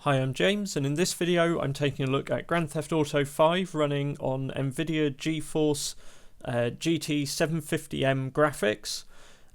Hi, I'm James, and in this video I'm taking a look at Grand Theft Auto 5 running on NVIDIA GeForce GT 750M graphics.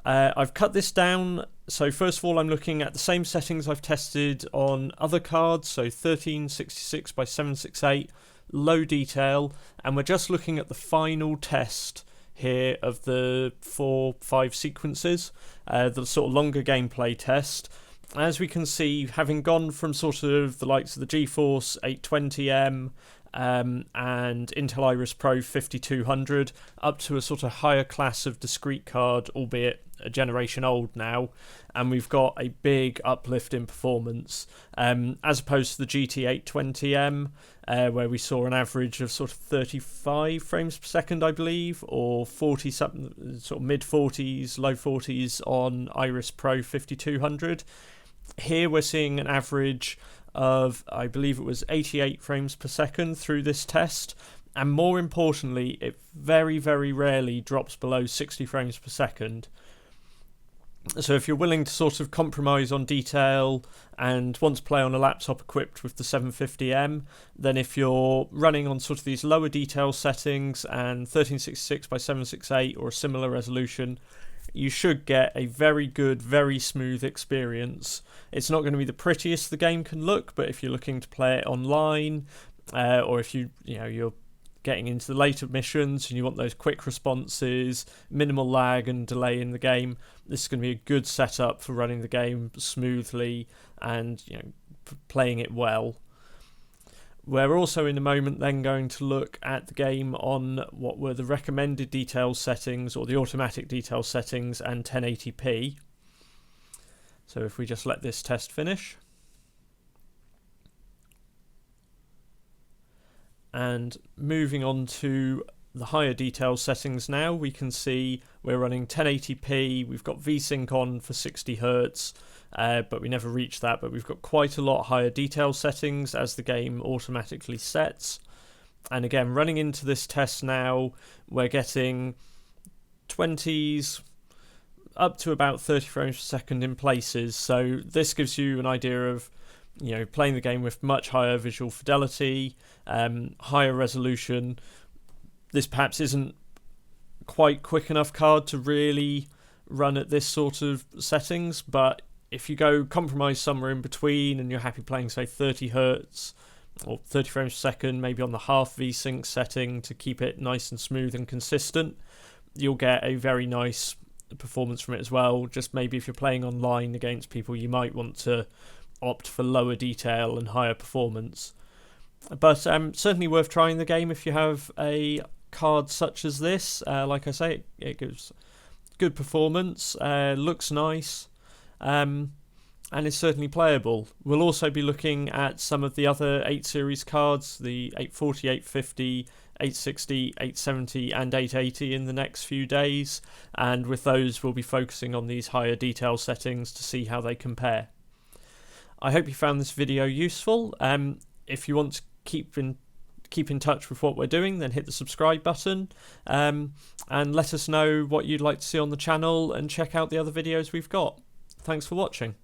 I've cut this down, so first of all I'm looking at the same settings I've tested on other cards, so 1366 by 768, low detail, and we're just looking at the final test here of the 4-5 sequences, the sort of longer gameplay test. As we can see, having gone from sort of the likes of the GeForce 820M and Intel Iris Pro 5200 up to a sort of higher class of discrete card, albeit a generation old now, and we've got a big uplift in performance as opposed to the GT 820M where we saw an average of sort of 35 frames per second, I believe, or 40 something, sort of mid 40s, low 40s on Iris Pro 5200. Here we're seeing an average of, I believe it was 88 frames per second through this test, and more importantly, it very, very rarely drops below 60 frames per second. So if you're willing to sort of compromise on detail and want to play on a laptop equipped with the 750M, then if you're running on sort of these lower detail settings and 1366 by 768 or a similar resolution, you should get a very good, very smooth experience. It's not going to be the prettiest the game can look, but if you're looking to play it online, or if you're getting into the later missions and you want those quick responses, minimal lag and delay in the game, this is going to be a good setup for running the game smoothly and playing it well. We're also in a moment then going to look at the game on what were the recommended detail settings or the automatic detail settings and 1080p. So if we just let this test finish. And moving on to the higher detail settings now, we can see we're running 1080p, we've got VSync on for 60 Hz, but we never reached that, but we've got quite a lot higher detail settings as the game automatically sets. And again, running into this test now, we're getting 20s up to about 30 frames per second in places, so this gives you an idea of playing the game with much higher visual fidelity, higher resolution. This perhaps isn't quite quick enough card to really run at this sort of settings, but if you go compromise somewhere in between and you're happy playing, say, 30 Hz or 30 frames per second, maybe on the half VSync setting to keep it nice and smooth and consistent, you'll get a very nice performance from it as well. Just maybe if you're playing online against people, you might want to opt for lower detail and higher performance. But certainly worth trying the game if you have a card such as this. Like I say, it gives good performance, looks nice, and is certainly playable. We'll also be looking at some of the other 8 series cards, the 840, 850, 860, 870 and 880 in the next few days, and with those we'll be focusing on these higher detail settings to see how they compare. I hope you found this video useful. If you want to keep in touch with what we're doing, then hit the subscribe button and let us know what you'd like to see on the channel, and check out the other videos we've got. Thanks for watching.